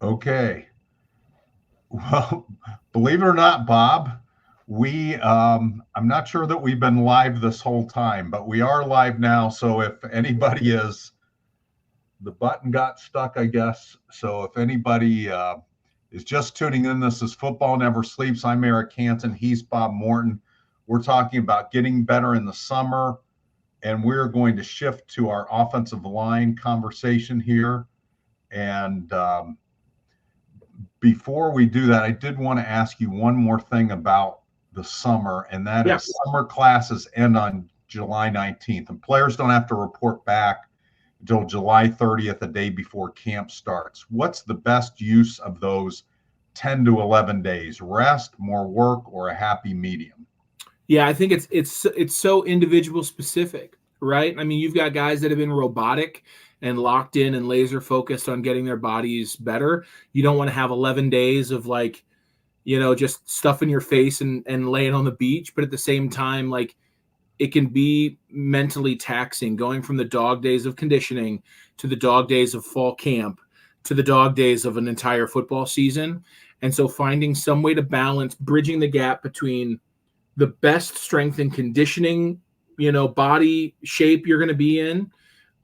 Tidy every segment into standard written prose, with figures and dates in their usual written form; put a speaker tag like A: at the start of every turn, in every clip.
A: Okay. Well, believe it or not, Bob, I'm not sure that we've been live this whole time, but we are live now. So if anybody the button got stuck, I guess. So if anybody is just tuning in, this is Football Never Sleeps. I'm Eric Hansen. He's Bob Morton. We're talking about getting better in the summer, and we're going to shift to our offensive line conversation here. And before we do that, I did want to ask you one more thing about the summer, and that
B: Yeah.
A: is summer classes end on July 19th, and players don't have to report back until July 30th, the day before camp starts. What's the best use of those 10 to 11 days? Rest, more work, or a happy medium?
B: Yeah, I think it's so individual specific, right? I mean, you've got guys that have been robotic and locked in and laser focused on getting their bodies better. You don't want to have 11 days of like, just stuff in your face and laying on the beach, but at the same time, like it can be mentally taxing going from the dog days of conditioning to the dog days of fall camp to the dog days of an entire football season. And so finding some way to balance, bridging the gap between the best strength and conditioning, body shape you're going to be in,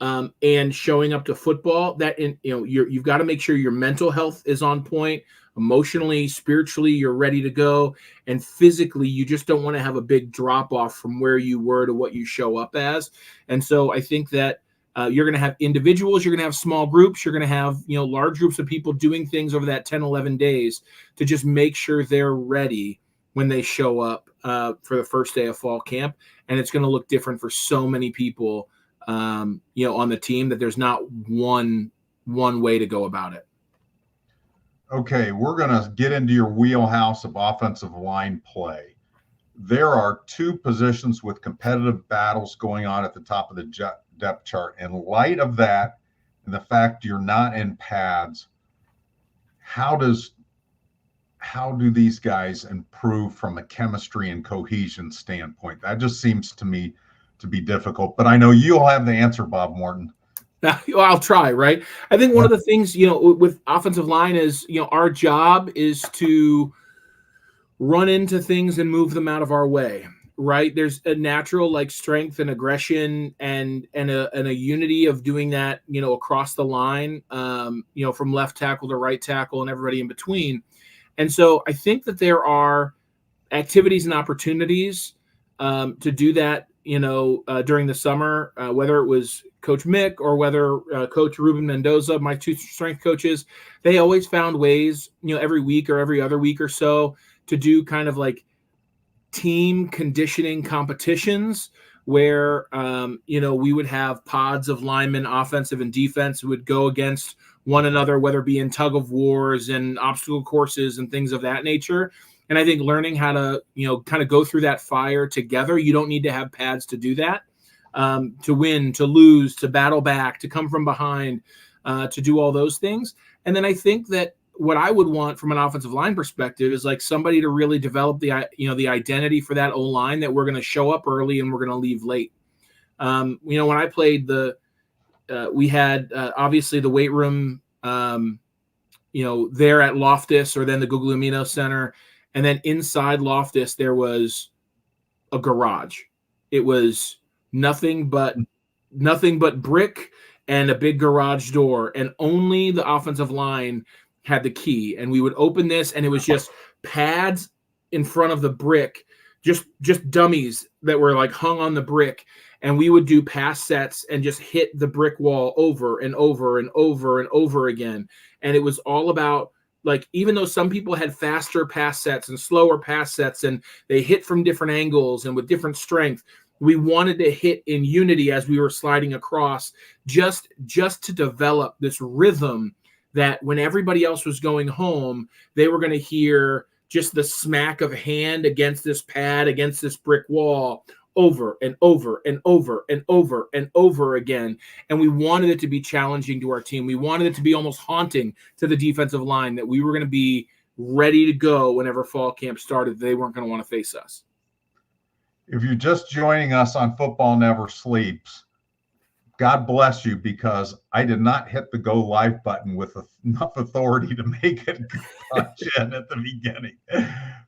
B: and showing up to football. You've got to make sure your mental health is on point, emotionally, spiritually, you're ready to go, and physically, you just don't want to have a big drop off from where you were to what you show up as. And so I think that. You're going to have individuals, you're going to have small groups, you're going to have, large groups of people doing things over that 10, 11 days to just make sure they're ready when they show up for the first day of fall camp. And it's going to look different for so many people, on the team, that there's not one way to go about it.
A: Okay, we're going to get into your wheelhouse of offensive line play. There are two positions with competitive battles going on at the top of the depth chart. In light of that, and the fact you're not in pads, how do these guys improve from a chemistry and cohesion standpoint? That just seems to me to be difficult. But I know you'll have the answer, Bob Morton.
B: I'll try, right? I think one of the things, with offensive line is, our job is to run into things and move them out of our way, right? There's a natural like strength and aggression and a unity of doing that, across the line, from left tackle to right tackle and everybody in between. And so I think that there are activities and opportunities to do that, during the summer, whether it was Coach Mick or whether Coach Ruben Mendoza, my two strength coaches, they always found ways, every week or every other week or so to do kind of like team conditioning competitions where, we would have pods of linemen, offensive and defense, who would go against one another, whether it be in tug of wars and obstacle courses and things of that nature. And I think learning how to, kind of go through that fire together, you don't need to have pads to do that, to win, to lose, to battle back, to come from behind, to do all those things. And then I think that what I would want from an offensive line perspective is like somebody to really develop the identity for that O-line, that we're going to show up early and we're going to leave late. When I played we had obviously the weight room, there at Loftus, or then the Guglielmino Center. And then inside Loftus, there was a garage. It was nothing but brick and a big garage door. And only the offensive line had the key. And we would open this, and it was just pads in front of the brick, just dummies that were like hung on the brick. And we would do pass sets and just hit the brick wall over and over and over and over again. And it was all about, like, even though some people had faster pass sets and slower pass sets and they hit from different angles and with different strength, we wanted to hit in unity as we were sliding across, just to develop this rhythm that when everybody else was going home, they were going to hear just the smack of hand against this pad, against this brick wall, over and over and over and over and over again. And we wanted it to be challenging to our team. We wanted it to be almost haunting to the defensive line, that we were going to be ready to go whenever fall camp started. They weren't going to want to face us.
A: If you're just joining us on Football Never Sleeps, God bless you, because I did not hit the go live button with enough authority to make it punch in at the beginning.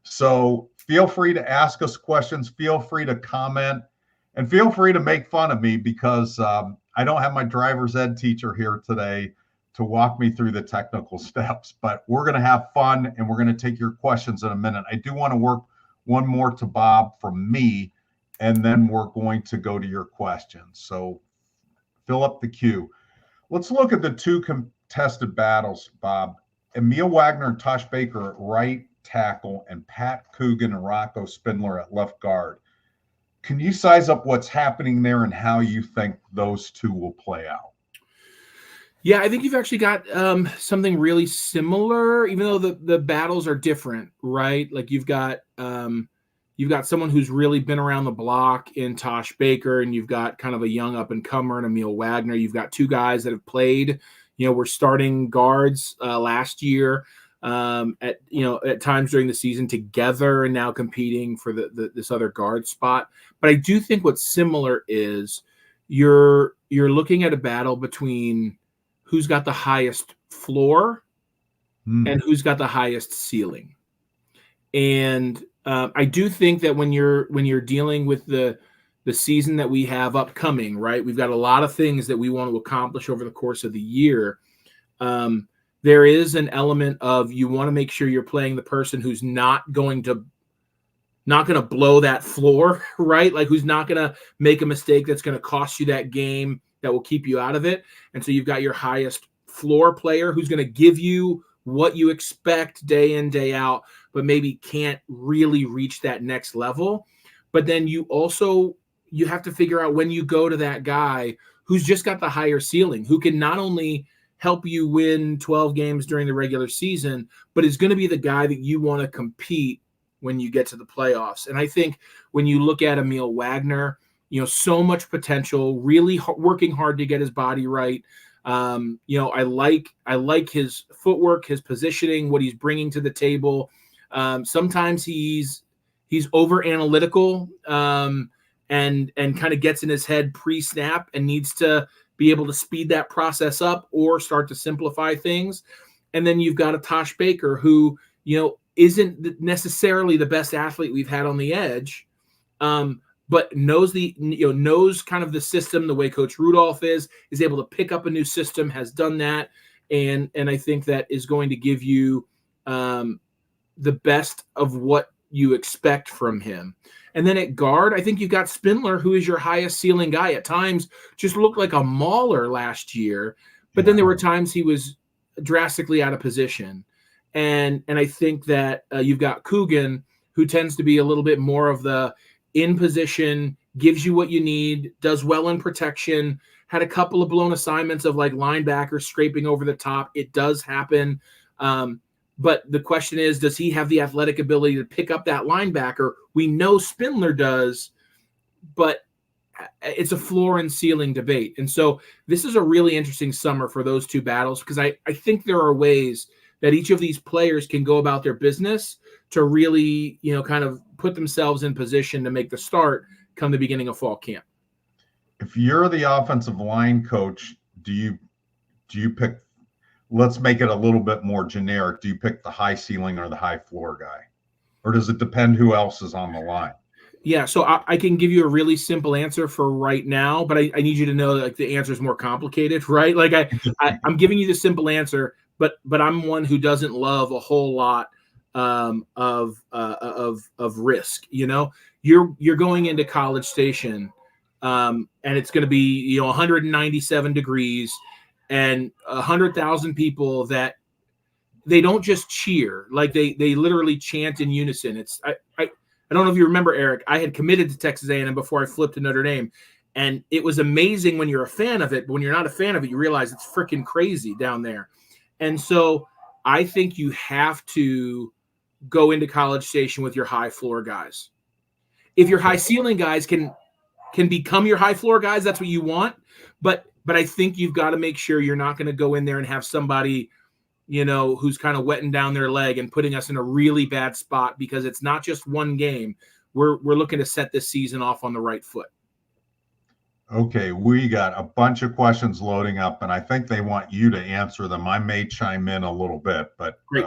A: So feel free to ask us questions, feel free to comment, and feel free to make fun of me, because I don't have my driver's ed teacher here today to walk me through the technical steps, but we're going to have fun and we're going to take your questions in a minute. I do want to work one more to Bob from me, and then we're going to go to your questions. So fill up the queue. Let's look at the two contested battles, Bob. Emil Wagner and Tosh Baker at right tackle, and Pat Coogan and Rocco Spindler at left guard. Can you size up what's happening there and how you think those two will play out?
B: Yeah, I think you've actually got something really similar, even though the battles are different, right? Like you've got someone who's really been around the block in Tosh Baker, and you've got kind of a young up and comer in Emil Wagner. You've got two guys that have played, were starting guards last year at times during the season together, and now competing for this other guard spot. But I do think what's similar is you're looking at a battle between who's got the highest floor and who's got the highest ceiling. And I do think that when you're dealing with the season that we have upcoming, right? We've got a lot of things that we want to accomplish over the course of the year. There is an element of you want to make sure you're playing the person who's not going to blow that floor, right? Like who's not going to make a mistake that's going to cost you that game, that will keep you out of it. And so you've got your highest floor player who's going to give you what you expect day in, day out, but maybe can't really reach that next level. But then you have to figure out when you go to that guy who's just got the higher ceiling, who can not only help you win 12 games during the regular season, but is going to be the guy that you want to compete when you get to the playoffs. And I think when you look at Emil Wagner, so much potential, really working hard to get his body right. I like his footwork, his positioning, what he's bringing to the table. Sometimes he's over analytical and kind of gets in his head pre-snap and needs to be able to speed that process up or start to simplify things. And then you've got a Tosh Baker who, isn't necessarily the best athlete we've had on the edge, but knows knows kind of the system, the way Coach Rudolph is able to pick up a new system, has done that. And I think that is going to give you the best of what you expect from him. And then at guard, I think you've got Spindler, who is your highest ceiling guy. At times just looked like a mauler last year, but then there were times he was drastically out of position. And I think that you've got Coogan, who tends to be a little bit more of the in position, gives you what you need, does well in protection, had a couple of blown assignments of like linebackers scraping over the top. It does happen. But the question is, does he have the athletic ability to pick up that linebacker? We know Spindler does, but it's a floor and ceiling debate. And so this is a really interesting summer for those two battles, because I think there are ways that each of these players can go about their business to really, kind of put themselves in position to make the start come the beginning of fall camp.
A: If you're the offensive line coach, do you pick, let's make it a little bit more generic, do you pick the high ceiling or the high floor guy? Or does it depend who else is on the line?
B: Yeah, so I can give you a really simple answer for right now, but I need you to know that, like, the answer is more complicated, right? Like I'm giving you the simple answer, but I'm one who doesn't love a whole lot of risk. You're going into College Station, and it's going to be 197 degrees and 100,000 people that they don't just cheer, like they literally chant in unison. I don't know if you remember, Eric, I had committed to Texas A&M before I flipped to Notre Dame, and it was amazing when you're a fan of it, but when you're not a fan of it, you realize it's freaking crazy down there. And so I think you have to go into College Station with your high floor guys. If your high ceiling guys can become your high floor guys, that's what you want. But I think you've got to make sure you're not going to go in there and have somebody, who's kind of wetting down their leg and putting us in a really bad spot, because it's not just one game. We're looking to set this season off on the right foot.
A: Okay, we got a bunch of questions loading up, and I think they want you to answer them. I may chime in a little bit, but
B: Great.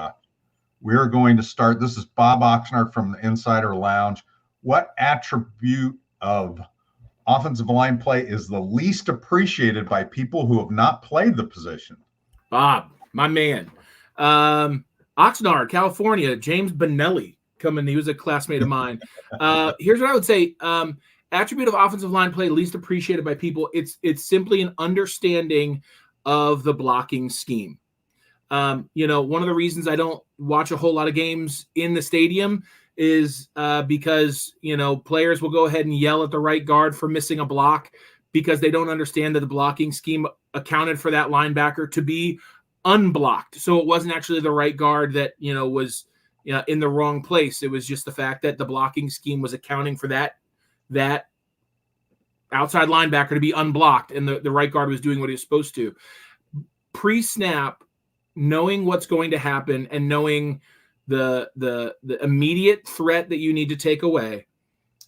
A: we're going to start. This is Bob Oxnard from the Insider Lounge. What attribute of offensive line play is the least appreciated by people who have not played the position?
B: Bob, my man. Oxnard, California, James Benelli coming. He was a classmate of mine. Here's what I would say. Attribute of offensive line play least appreciated by people. It's simply an understanding of the blocking scheme. One of the reasons I don't watch a whole lot of games in the stadium is because, players will go ahead and yell at the right guard for missing a block because they don't understand that the blocking scheme accounted for that linebacker to be unblocked. So it wasn't actually the right guard that, was in the wrong place. It was just the fact that the blocking scheme was accounting for that outside linebacker to be unblocked, and the right guard was doing what he was supposed to. Pre-snap, knowing what's going to happen and knowing the immediate threat that you need to take away,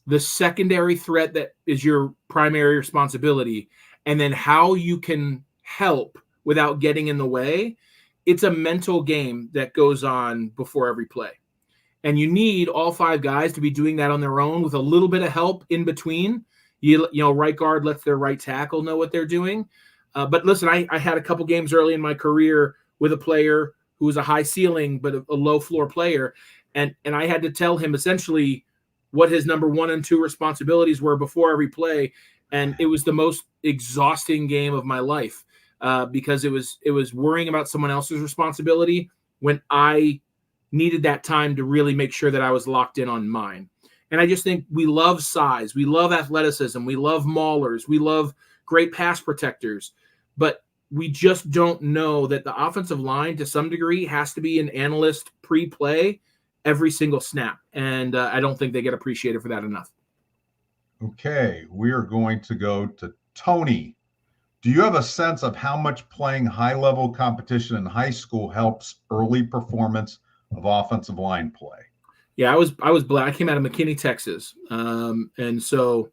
B: the secondary threat that is your primary responsibility, and then how you can help without getting in the way. It's a mental game that goes on before every play. And you need all five guys to be doing that on their own with a little bit of help in between. Right guard lets their right tackle know what they're doing. But listen, I had a couple games early in my career with a player who was a high ceiling but a low floor player, and I had to tell him essentially what his number 1 and 2 responsibilities were before every play, and it was the most exhausting game of my life because it was worrying about someone else's responsibility when I needed that time to really make sure that I was locked in on mine. And I just think we love size, we love athleticism, we love maulers, we love great pass protectors, but we just don't know that the offensive line to some degree has to be an analyst pre-play every single snap. And I don't think they get appreciated for that enough.
A: Okay, we are going to go to Tony. Do you have a sense of how much playing high-level competition in high school helps early performance of offensive line play?
B: Yeah, I was black. I came out of McKinney, Texas, and so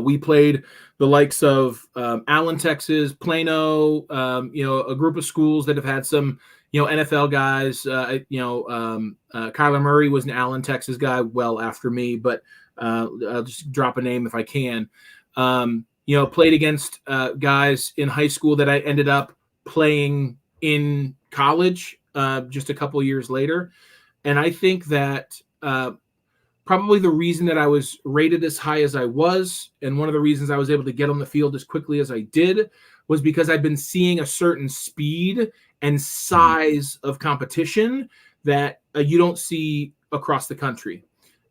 B: we played the likes of Allen, Texas, Plano. A group of schools that have had some NFL guys. Kyler Murray was an Allen, Texas guy, well after me, but I'll just drop a name if I can. Played against guys in high school that I ended up playing in college just a couple of years later. And I think that probably the reason that I was rated as high as I was, and one of the reasons I was able to get on the field as quickly as I did, was because I've been seeing a certain speed and size of competition that you don't see across the country.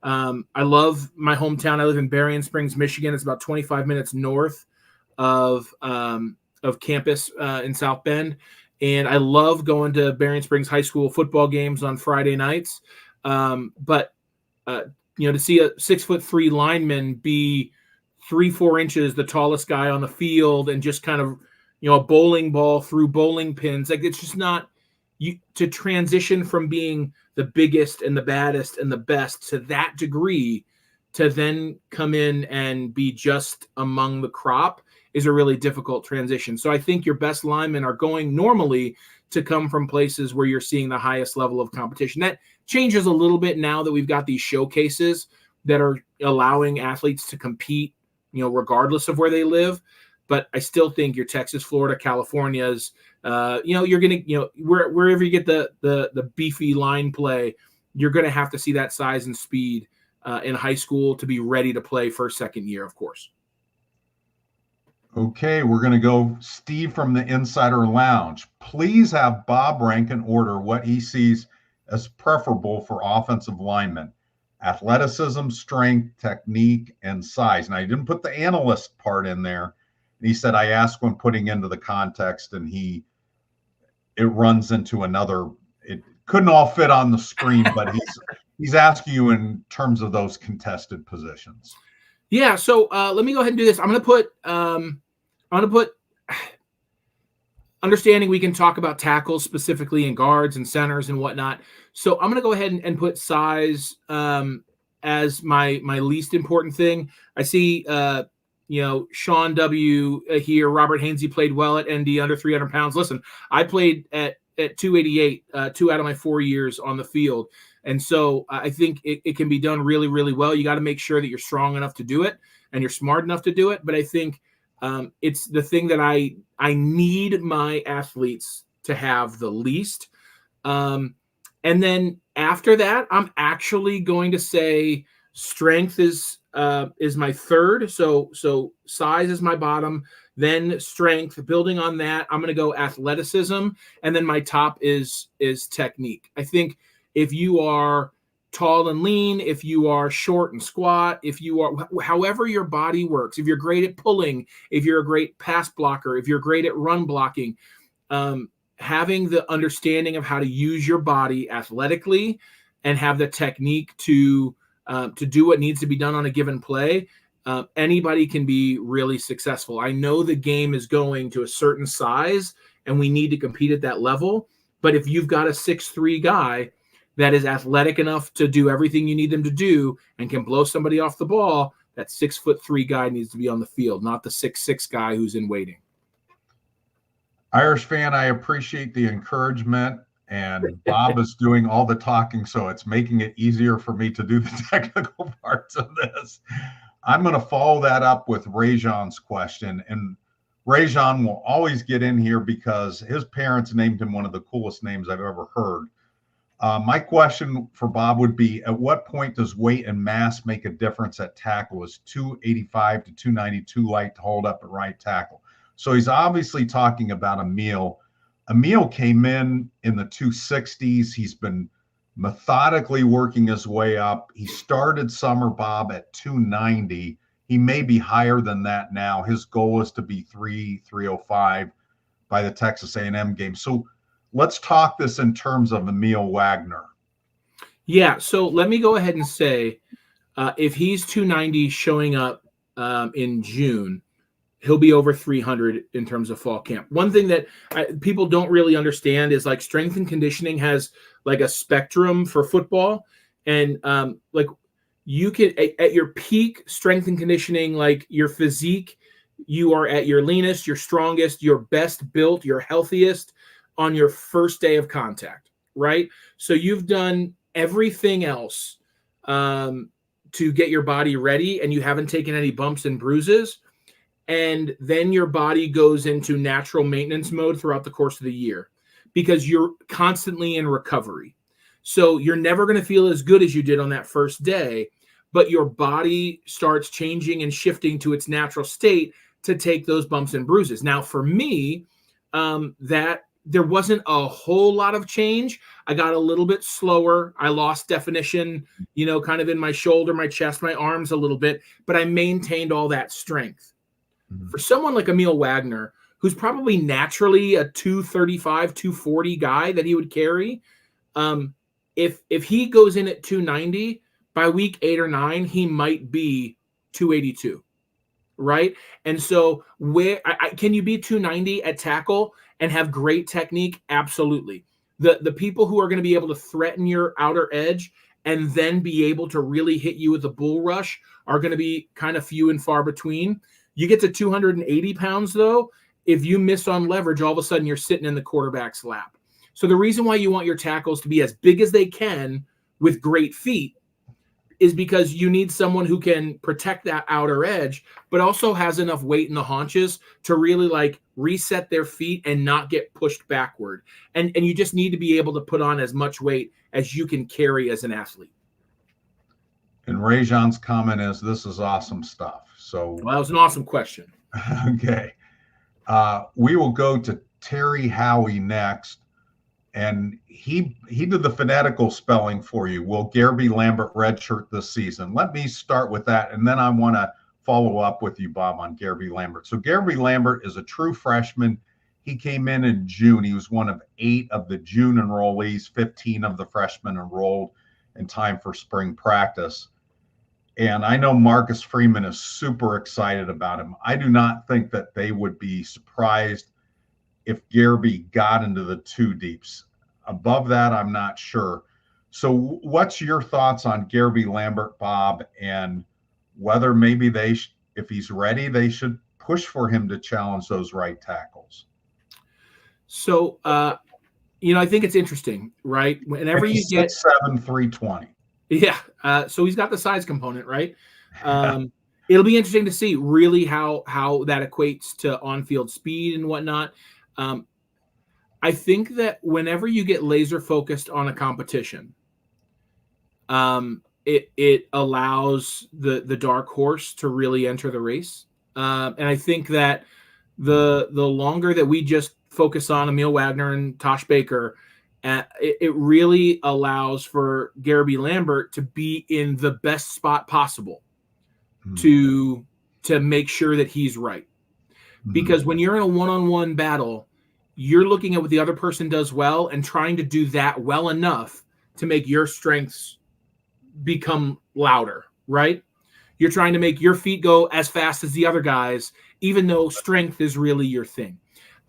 B: I love my hometown. I live in Berrien Springs, Michigan. It's about 25 minutes north of campus in South Bend. And I love going to Berrien Springs High School football games on Friday nights. But to see a 6'3" lineman be 3-4 inches the tallest guy on the field and just kind of, a bowling ball through bowling pins, like it's just not to transition from being the biggest and the baddest and the best to that degree to then come in and be just among the crop is a really difficult transition. So I think your best linemen are going normally to come from places where you're seeing the highest level of competition. That changes a little bit now that we've got these showcases that are allowing athletes to compete, regardless of where they live. But I still think your Texas, Florida, Californias, you're going to, wherever you get the beefy line play, you're going to have to see that size and speed in high school to be ready to play first, second year, of course.
A: Okay, we're going to go Steve from the Insider Lounge. Please have Bob rank in order what he sees as preferable for offensive linemen: athleticism, strength, technique, and size. Now, he didn't put the analyst part in there. He said, I asked when putting into the context, and it runs into another. It couldn't all fit on the screen, but he's asking you in terms of those contested positions.
B: Yeah, so let me go ahead and do this. I'm going to put understanding we can talk about tackles specifically and guards and centers and whatnot. So I'm going to go ahead and put size as my least important thing. I see, Sean W. Here, Robert Hainsey played well at ND under 300 pounds. Listen, I played at 288 2 out of my 4 years on the field. And so I think it can be done really, really well. You got to make sure that you're strong enough to do it and you're smart enough to do it. But I think it's the thing that I need my athletes to have the least. And then after that, I'm actually going to say strength is my third. So size is my bottom, then strength. Building on that, I'm going to go athleticism, and then my top is technique. I think if you are tall and lean, if you are short and squat, if you are however your body works, if you're great at pulling, if you're a great pass blocker, if you're great at run blocking, having the understanding of how to use your body athletically and have the technique to do what needs to be done on a given play, anybody can be really successful. I know the game is going to a certain size and we need to compete at that level. But if you've got a 6'3" guy that is athletic enough to do everything you need them to do and can blow somebody off the ball, that 6'3" guy needs to be on the field, not the 6'6" guy who's in waiting.
A: Irish fan, I appreciate the encouragement, and Bob is doing all the talking, so it's making it easier for me to do the technical parts of this. I'm going to follow that up with Rajan's question, and Rajan will always get in here because his parents named him one of the coolest names I've ever heard. My question for Bob would be, at what point does weight and mass make a difference at tackle? Is 285 to 292 light to hold up at right tackle? So he's obviously talking about Emil. Emil came in the 260s. He's been methodically working his way up. He started summer, Bob, at 290. He may be higher than that now. His goal is to be 305 by the Texas A&M game. So let's talk this in terms of Emil Wagner.
B: Yeah, so let me go ahead and say, if he's 290 showing up in June, he'll be over 300 in terms of fall camp. One thing that people don't really understand is like strength and conditioning has like a spectrum for football. And like you can, at your peak strength and conditioning, like your physique, you are at your leanest, your strongest, your best built, your healthiest on your first day of contact, right? So you've done everything else to get your body ready and you haven't taken any bumps and bruises. And then your body goes into natural maintenance mode throughout the course of the year because you're constantly in recovery. So you're never going to feel as good as you did on that first day, but your body starts changing and shifting to its natural state to take those bumps and bruises. Now, for me, that there wasn't a whole lot of change. I got a little bit slower. I lost definition, kind of in my shoulder, my chest, my arms a little bit, but I maintained all that strength. For someone like Emil Wagner, who's probably naturally a 235, 240 guy that he would carry, if he goes in at 290, by week 8 or 9, he might be 282, right? And so can you be 290 at tackle and have great technique? Absolutely. The people who are going to be able to threaten your outer edge and then be able to really hit you with a bull rush are going to be kind of few and far between. You get to 280 pounds, though, if you miss on leverage, all of a sudden you're sitting in the quarterback's lap. So the reason why you want your tackles to be as big as they can with great feet is because you need someone who can protect that outer edge, but also has enough weight in the haunches to really like reset their feet and not get pushed backward. And you just need to be able to put on as much weight as you can carry as an athlete.
A: And Rajan's comment is, this is awesome stuff. So
B: well, that was an awesome question.
A: Okay. We will go to Terry Howie next. And he did the phonetical spelling for you. Will Garby Lambert redshirt this season? Let me start with that. And then I want to follow up with you, Bob, on Garby Lambert. So Garby Lambert is a true freshman. He came in June. He was one of 8 of the June enrollees, 15 of the freshmen enrolled in time for spring practice. And I know Marcus Freeman is super excited about him. I do not think that they would be surprised if Garby got into the 2 deeps. Above that, I'm not sure. So what's your thoughts on Garby Lambert, Bob, and whether maybe they if he's ready, they should push for him to challenge those right tackles.
B: So, I think it's interesting, right? Whenever you get
A: 6'7", 320.
B: Yeah. So he's got the size component, right? It'll be interesting to see really how that equates to on-field speed and whatnot. I think that whenever you get laser focused on a competition, it allows the dark horse to really enter the race. And I think that the longer that we just focus on Emil Wagner and Tosh Baker, it really allows for Garrity Lambert to be in the best spot possible to make sure that he's right. Because when you're in a one-on-one battle, you're looking at what the other person does well and trying to do that well enough to make your strengths become louder, right? You're trying to make your feet go as fast as the other guys, even though strength is really your thing.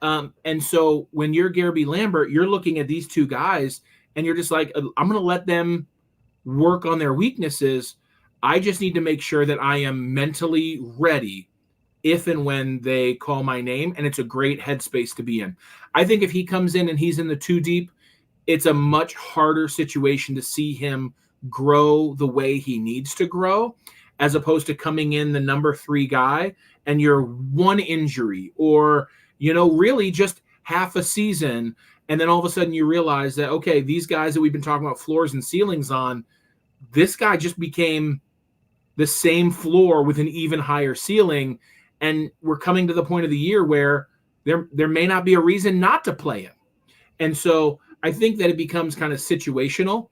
B: And so when you're Garrity Lambert, you're looking at these two guys and you're just like, I'm going to let them work on their weaknesses. I just need to make sure that I am mentally ready if and when they call my name, and it's a great headspace to be in. I think if he comes in and he's in the too deep, it's a much harder situation to see him grow the way he needs to grow, as opposed to coming in the number 3 guy and you're one injury or, really just half a season. And then all of a sudden you realize that, okay, these guys that we've been talking about floors and ceilings on, this guy just became the same floor with an even higher ceiling. And we're coming to the point of the year where there may not be a reason not to play him. And so I think that it becomes kind of situational.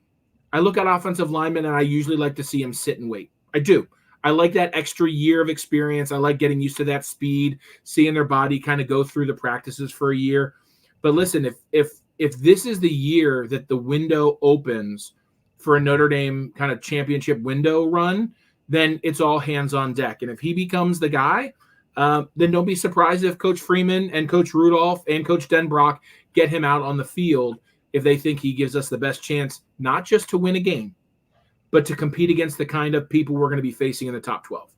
B: I look at offensive linemen and I usually like to see him sit and wait. I do. I like that extra year of experience. I like getting used to that speed, seeing their body kind of go through the practices for a year. But listen, if this is the year that the window opens for a Notre Dame kind of championship window run, then it's all hands on deck. And if he becomes the guy, then don't be surprised if Coach Freeman and Coach Rudolph and Coach Denbrock get him out on the field if they think he gives us the best chance, not just to win a game, but to compete against the kind of people we're going to be facing in the top 12.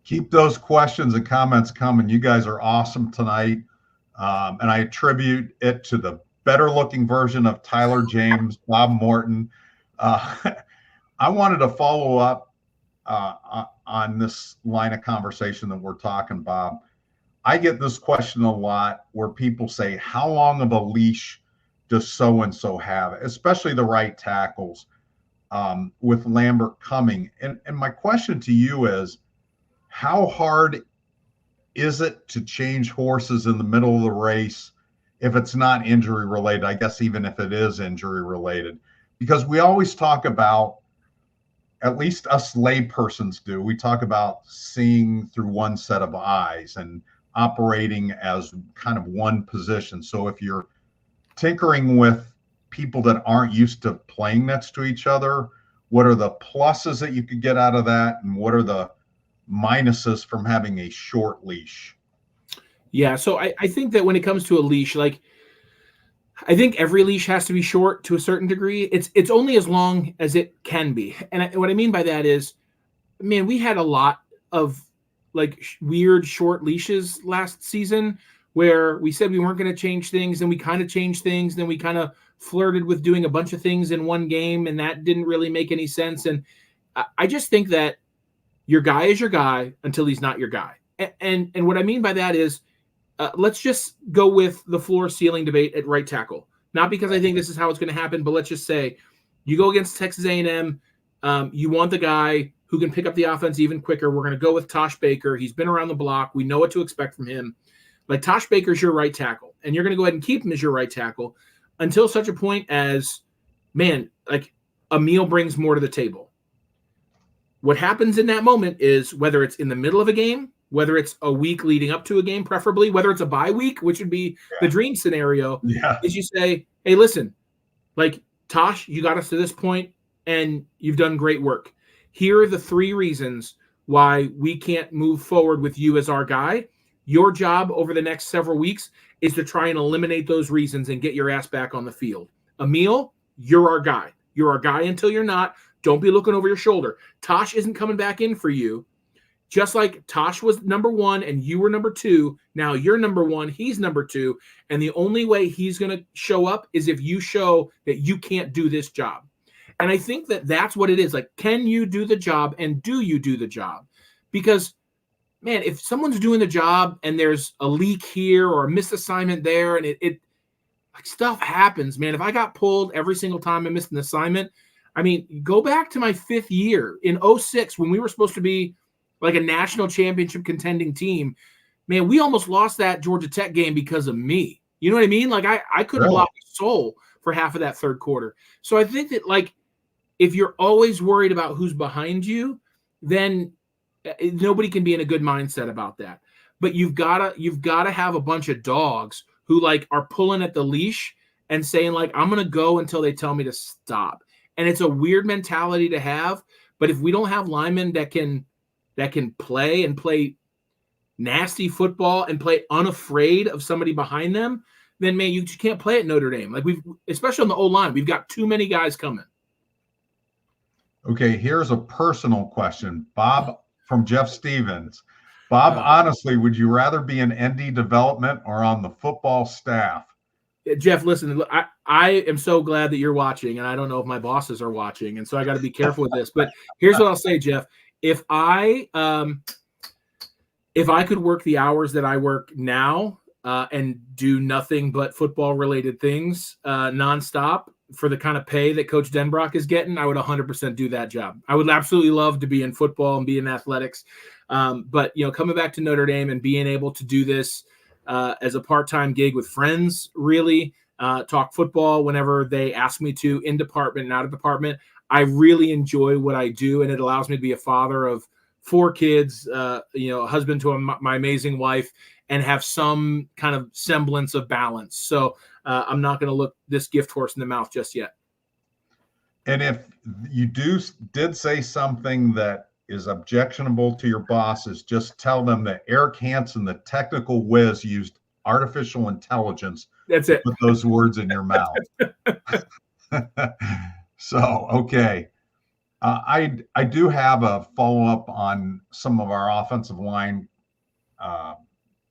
A: Keep those questions and comments coming. You guys are awesome tonight. And I attribute it to the better looking version of Tyler James, Bob Morton. I wanted to follow up on this line of conversation that we're talking, Bob. I get this question a lot where people say, how long of a leash does so-and-so have, especially the right tackles, with Lambert coming. And my question to you is, how hard is it to change horses in the middle of the race if it's not injury related? I guess even if it is injury related, because we always talk about, at least us laypersons do, we talk about seeing through one set of eyes and operating as kind of one position. So if you're tinkering with people that aren't used to playing next to each other, what are the pluses that you could get out of that, and what are the minuses from having a short leash?
B: Yeah, so I think that when it comes to a leash, like, I think every leash has to be short to a certain degree. It's only as long as it can be. And what I mean by that is, man, we had a lot of like weird short leashes last season where we said we weren't going to change things, and we kind of changed things, then we kind of flirted with doing a bunch of things in one game, and that didn't really make any sense. And I just think that your guy is your guy until he's not your guy. And what I mean by that is, let's just go with the floor ceiling debate at right tackle. Not because I think this is how it's going to happen, but let's just say you go against Texas A&M. You want the guy who can pick up the offense even quicker. We're going to go with Tosh Baker. He's been around the block. We know what to expect from him. Like, Tosh Baker's your right tackle, and you're going to go ahead and keep him as your right tackle until such a point as, man, like, Emil brings more to the table. What happens in that moment is, whether it's in the middle of a game, whether it's a week leading up to a game, preferably, whether it's a bye week, which would be the dream scenario, is you say, hey, listen, like, Tosh, you got us to this point, and you've done great work. Here are the 3 reasons why we can't move forward with you as our guy. Your job over the next several weeks is to try and eliminate those reasons and get your ass back on the field. Emil, you're our guy. You're our guy until you're not. Don't be looking over your shoulder. Tosh isn't coming back in for you. just like Tosh was number 1 and you were number 2, now you're number 1, he's number 2, and the only way he's going to show up is if you show that you can't do this job. And I think that that's what it is. Like, can you do the job, and do you do the job? Because, man, if someone's doing the job and there's a leak here or a missed assignment there, and it like, stuff happens, man. If I got pulled every single time I missed an assignment, I mean, go back to my 5th year in 2006 when we were supposed to be like a national championship contending team. Man, we almost lost that Georgia Tech game because of me. You know what I mean? Like, I couldn't block a soul for half of that third quarter. So I think that, like, if you're always worried about who's behind you, then nobody can be in a good mindset about that. But you've gotta have a bunch of dogs who, like, are pulling at the leash and saying, like, I'm gonna go until they tell me to stop. And it's a weird mentality to have. But if we don't have linemen that can play nasty football and play unafraid of somebody behind them, then, man, you just can't play at Notre Dame. Like, especially on the O-line, we've got too many guys coming.
A: Okay, here's a personal question. Bob from Jeff Stevens. Bob, honestly, would you rather be in ND development or on the football staff?
B: Jeff, listen, I am so glad that you're watching, and I don't know if my bosses are watching, and so I got to be careful with this. But here's what I'll say, Jeff. If I could work the hours that I work now and do nothing but football-related things nonstop for the kind of pay that Coach Denbrock is getting, I would 100% do that job. I would absolutely love to be in football and be in athletics. But, you know, coming back to Notre Dame and being able to do this as a part-time gig with friends, really talk football whenever they ask me to, in department and out of department, I really enjoy what I do, and it allows me to be a father of 4 kids, a husband to my amazing wife, and have some kind of semblance of balance. So I'm not going to look this gift horse in the mouth just yet.
A: And if you did say something that is objectionable to your bosses, just tell them that Eric Hansen, the technical whiz, used artificial intelligence
B: to
A: put those words in your mouth. So, okay. I do have a follow-up on some of our offensive line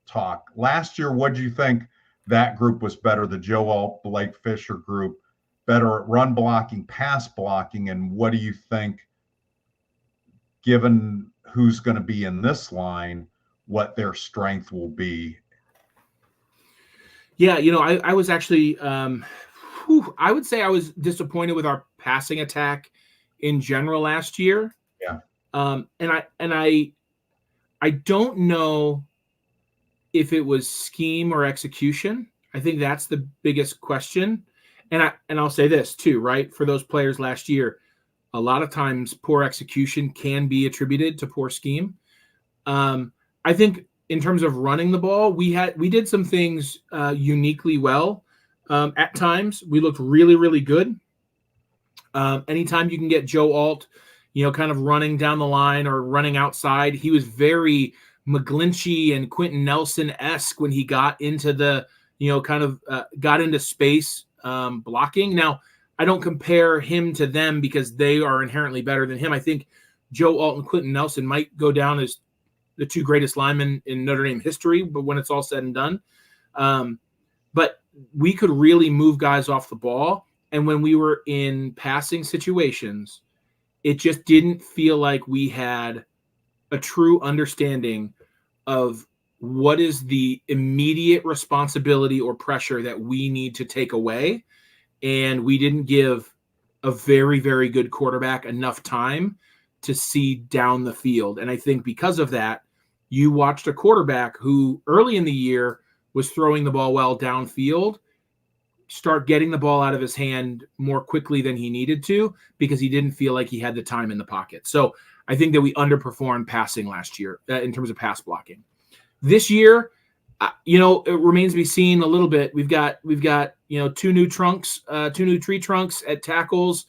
A: talk. Last year, what do you think that group was better, the Joe Alt, Blake Fisher group, better at run blocking, pass blocking, and what do you think, given who's going to be in this line, what their strength will be?
B: Yeah, I was actually I would say I was disappointed with our passing attack in general last year.
A: Yeah.
B: And I don't know if it was scheme or execution. I think that's the biggest question. And I'll say this too, right? For those players last year, a lot of times poor execution can be attributed to poor scheme. I think in terms of running the ball, we did some things uniquely well. At times, we looked really, really good. Anytime you can get Joe Alt, kind of running down the line or running outside, he was very McGlinchey and Quentin Nelson-esque when he got into the, got into space blocking. Now, I don't compare him to them because they are inherently better than him. I think Joe Alt and Quentin Nelson might go down as the 2 greatest linemen in Notre Dame history, but when it's all said and done. But we could really move guys off the ball. And when we were in passing situations, it just didn't feel like we had a true understanding of what is the immediate responsibility or pressure that we need to take away. And we didn't give a very, very good quarterback enough time to see down the field. And I think because of that, you watched a quarterback who early in the year was throwing the ball well downfield start getting the ball out of his hand more quickly than he needed to because he didn't feel like he had the time in the pocket. So I think that we underperformed passing last year in terms of pass blocking. This year, it remains to be seen a little bit. We've got 2 new tree trunks at tackles.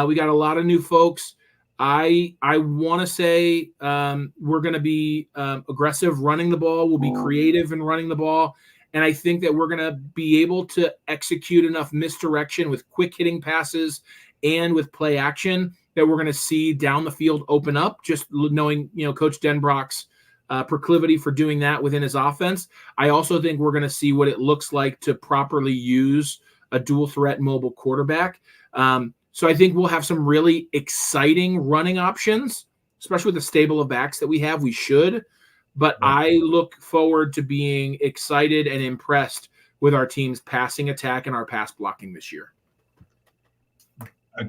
B: We got a lot of new folks. I want to say we're going to be aggressive running the ball. We'll be creative in running the ball. And I think that we're going to be able to execute enough misdirection with quick hitting passes and with play action that we're going to see down the field open up, just knowing, Coach Denbrock's proclivity for doing that within his offense. I also think we're going to see what it looks like to properly use a dual threat mobile quarterback. So I think we'll have some really exciting running options, especially with the stable of backs that we have. We should, but I look forward to being excited and impressed with our team's passing attack and our pass blocking this year.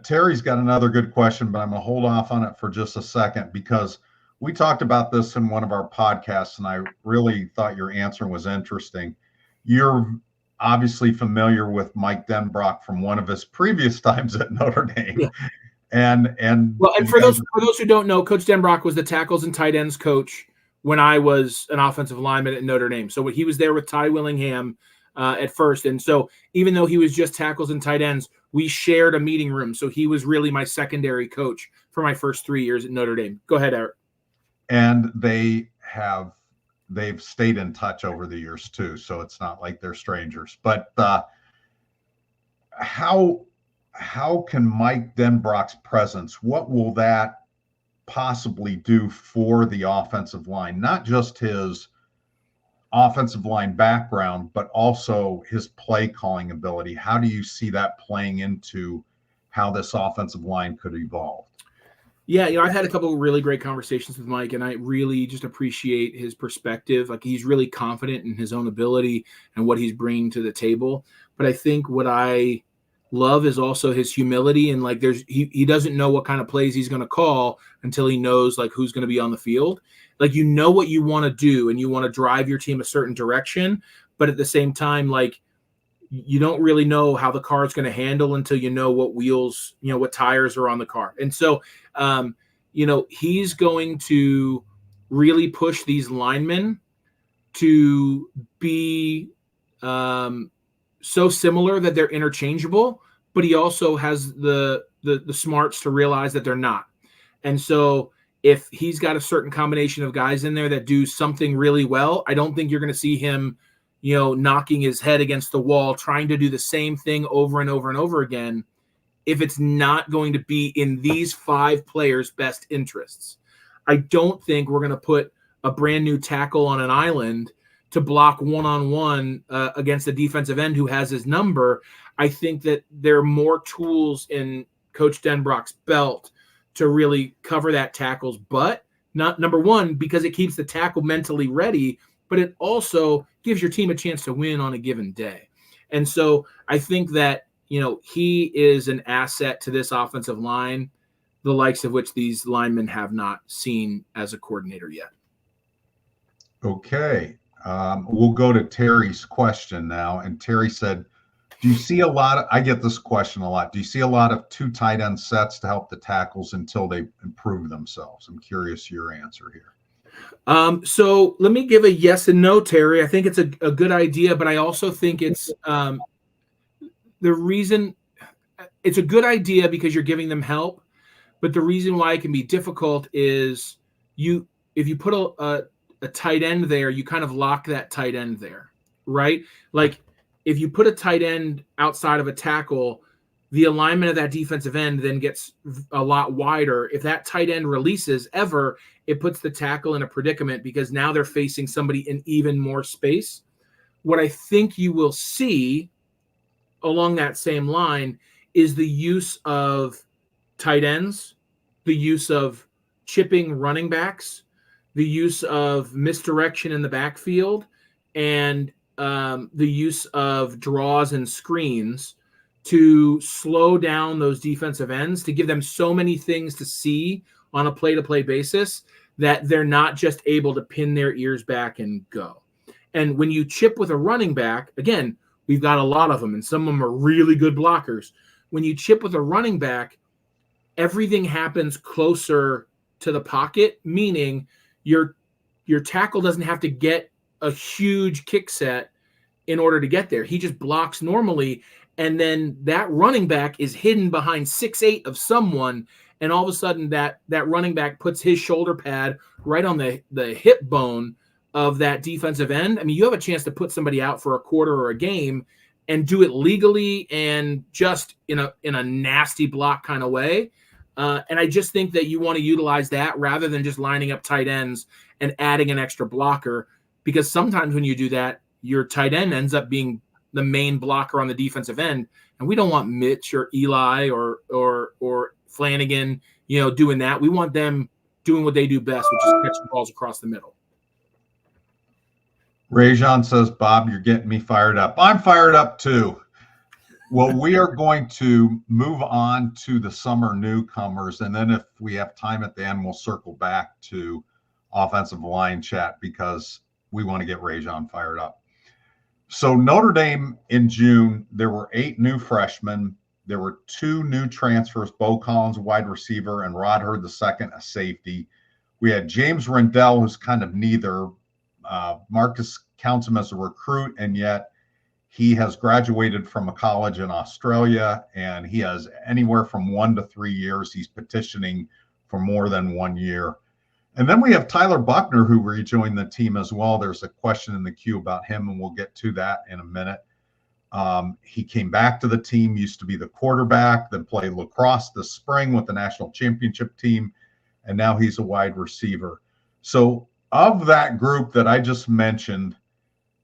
A: Terry's got another good question, but I'm going to hold off on it for just a second because we talked about this in one of our podcasts, and I really thought your answer was interesting. You're obviously familiar with Mike Denbrock from one of his previous times at Notre Dame.
B: Yeah.
A: And
B: for those who don't know, Coach Denbrock was the tackles and tight ends coach when I was an offensive lineman at Notre Dame. So he was there with Ty Willingham at first. And so even though he was just tackles and tight ends, we shared a meeting room. So he was really my secondary coach for my first 3 years at Notre Dame. Go ahead, Eric.
A: And they've stayed in touch over the years too. So it's not like they're strangers, but how can Mike Denbrock's presence, what will that possibly do for the offensive line? Not just his offensive line background, but also his play calling ability. How do you see that playing into how this offensive line could evolve?
B: Yeah, I've had a couple of really great conversations with Mike, and I really just appreciate his perspective. Like, he's really confident in his own ability and what he's bringing to the table. But I think what I love is also his humility, and like he doesn't know what kind of plays he's going to call until he knows like who's going to be on the field. Like, what you want to do, and you want to drive your team a certain direction, but at the same time, like, you don't really know how the car is going to handle until you know what wheels, what tires are on the car. And so, he's going to really push these linemen to be so similar that they're interchangeable, but he also has the smarts to realize that they're not. And so if he's got a certain combination of guys in there that do something really well, I don't think you're going to see him knocking his head against the wall, trying to do the same thing over and over and over again, if it's not going to be in these 5 players' best interests. I don't think we're going to put a brand new tackle on an island to block one-on-one against a defensive end who has his number. I think that there are more tools in Coach Denbrock's belt to really cover that tackle's butt. Not number one, because it keeps the tackle mentally ready, but it also gives your team a chance to win on a given day. And so I think that, he is an asset to this offensive line, the likes of which these linemen have not seen as a coordinator yet.
A: Okay. We'll go to Terry's question now. And Terry said, do you see I get this question a lot. Do you see a lot of 2 tight end sets to help the tackles until they improve themselves? I'm curious your answer here.
B: So let me give a yes and no, Terry. I think it's a good idea, but I also think it's the reason it's a good idea because you're giving them help. But the reason why it can be difficult is if you put a tight end there, you kind of lock that tight end there, right? Like, if you put a tight end outside of a tackle, the alignment of that defensive end then gets a lot wider. If that tight end releases ever, it puts the tackle in a predicament because now they're facing somebody in even more space. What I think you will see along that same line is the use of tight ends, the use of chipping running backs, the use of misdirection in the backfield, and the use of draws and screens to slow down those defensive ends, to give them so many things to see on a play-to-play basis that they're not just able to pin their ears back and go. And when you chip with a running back, again, we've got a lot of them, and some of them are really good blockers. When you chip with a running back, everything happens closer to the pocket, meaning your tackle doesn't have to get a huge kick set in order to get there. He just blocks normally, and then that running back is hidden behind 6'8" of someone, and all of a sudden that running back puts his shoulder pad right on the hip bone of that defensive end. I mean, you have a chance to put somebody out for a quarter or a game and do it legally and just in a nasty block kind of way. And I just think that you want to utilize that rather than just lining up tight ends and adding an extra blocker, because sometimes when you do that, your tight end ends up being the main blocker on the defensive end, and we don't want Mitch or Eli or Flanagan, doing that. We want them doing what they do best, which is catching balls across the middle.
A: Rajon says, Bob, you're getting me fired up. I'm fired up too. Well, we are going to move on to the summer newcomers, and then if we have time at the end, we'll circle back to offensive line chat because we want to get Rajon fired up. So Notre Dame in June, there were 8 new freshmen. There were 2 new transfers, Bo Collins, a wide receiver, and Rod Hurd II, a safety. We had James Rendell, who's kind of neither. Marcus counts him as a recruit, and yet he has graduated from a college in Australia, and he has anywhere from 1 to 3 years. He's petitioning for more than 1 year. And then we have Tyler Buckner, who rejoined the team as well. There's a question in the queue about him, and we'll get to that in a minute. He came back to the team, used to be the quarterback, then played lacrosse this spring with the national championship team, and now he's a wide receiver. So of that group that I just mentioned,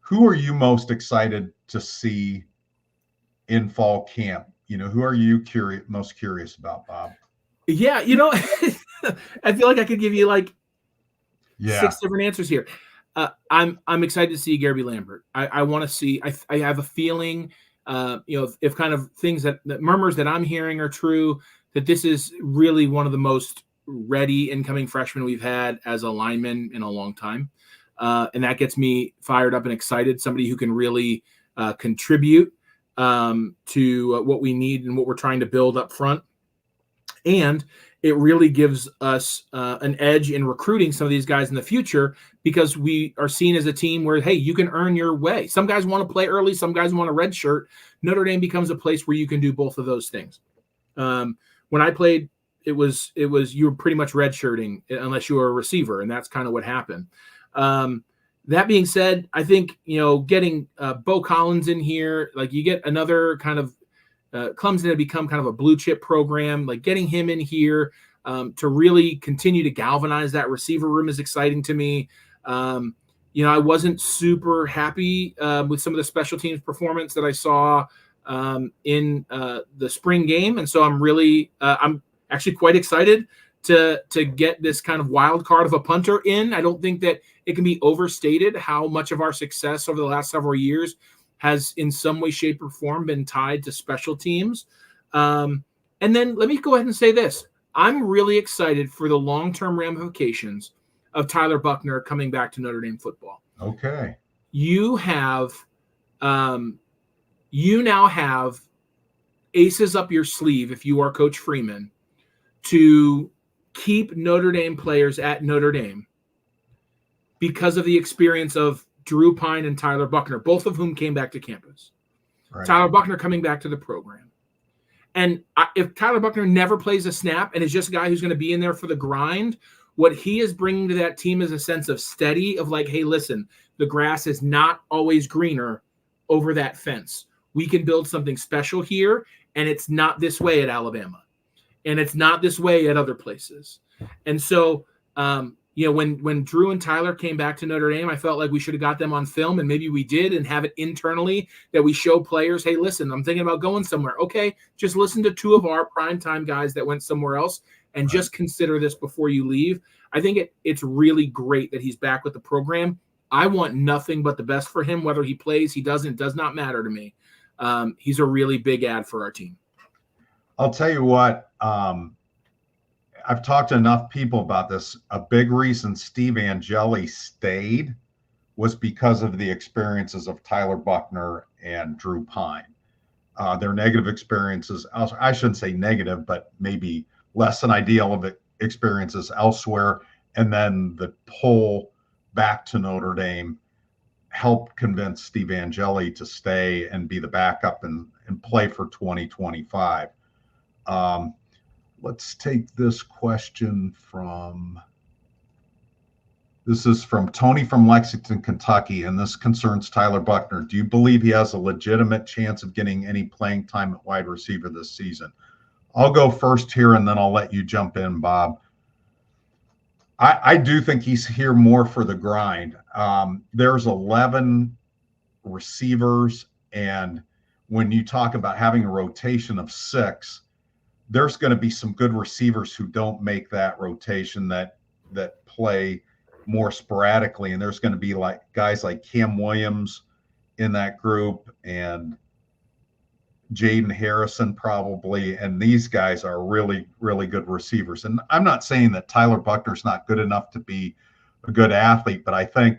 A: who are you most excited to see in fall camp? Who are you most curious about, Bob?
B: Yeah, I feel like I could give you 6 different answers here. I'm excited to see Gary Lambert. I want to see. I have a feeling, if kind of things that murmurs that I'm hearing are true, that this is really one of the most ready incoming freshmen we've had as a lineman in a long time, and that gets me fired up and excited. Somebody who can really contribute to what we need and what we're trying to build up front, and it really gives us an edge in recruiting some of these guys in the future, because we are seen as a team where, hey, you can earn your way. Some guys want to play early. Some guys want a red shirt. Notre Dame becomes a place where you can do both of those things. When I played, it was you were pretty much redshirting unless you were a receiver, and that's kind of what happened. That being said, I think, getting Bo Collins in here, you get another kind of Clemson had become kind of a blue chip program, getting him in here to really continue to galvanize that receiver room is exciting to me. I wasn't super happy with some of the special teams performance that I saw in the spring game. And so I'm actually quite excited to get this kind of wild card of a punter in. I don't think that it can be overstated how much of our success over the last several years has in some way, shape, or form been tied to special teams. And then let me go ahead and say this. I'm really excited for the long-term ramifications of Tyler Buckner coming back to Notre Dame football.
A: Okay.
B: You now have aces up your sleeve, if you are Coach Freeman, to keep Notre Dame players at Notre Dame because of the experience of Drew Pine and Tyler Buckner, both of whom came back to campus. Right. Tyler Buckner coming back to the program. And if Tyler Buckner never plays a snap and is just a guy who's going to be in there for the grind, what he is bringing to that team is a sense of steady, of hey, listen, the grass is not always greener over that fence. We can build something special here, and it's not this way at Alabama. And it's not this way at other places. And so, when Drew and Tyler came back to Notre Dame, I felt like we should have got them on film, and maybe we did, and have it internally that we show players, hey, listen, I'm thinking about going somewhere. Okay, just listen to 2 of our primetime guys that went somewhere else, and just consider this before you leave. I think it's really great that he's back with the program. I want nothing but the best for him. Whether he plays, he doesn't, does not matter to me. He's a really big add for our team.
A: I'll tell you what, I've talked to enough people about this. A big reason Steve Angeli stayed was because of the experiences of Tyler Buckner and Drew Pine. Their negative experiences, I shouldn't say negative, but maybe less than ideal of experiences elsewhere. And then the pull back to Notre Dame helped convince Steve Angeli to stay and be the backup and play for 2025. Let's take this question this is from Tony from Lexington, Kentucky, and this concerns Tyler Buckner. Do you believe he has a legitimate chance of getting any playing time at wide receiver this season? I'll go first here, and then I'll let you jump in, Bob. I do think he's here more for the grind. There's 11 receivers, and when you talk about having a rotation of 6, there's going to be some good receivers who don't make that rotation that play more sporadically, and there's going to be like guys like Cam Williams in that group and Jaden Harrison probably, and these guys are really, really good receivers. And I'm not saying that Tyler Buckner's not good enough to be a good athlete, but I think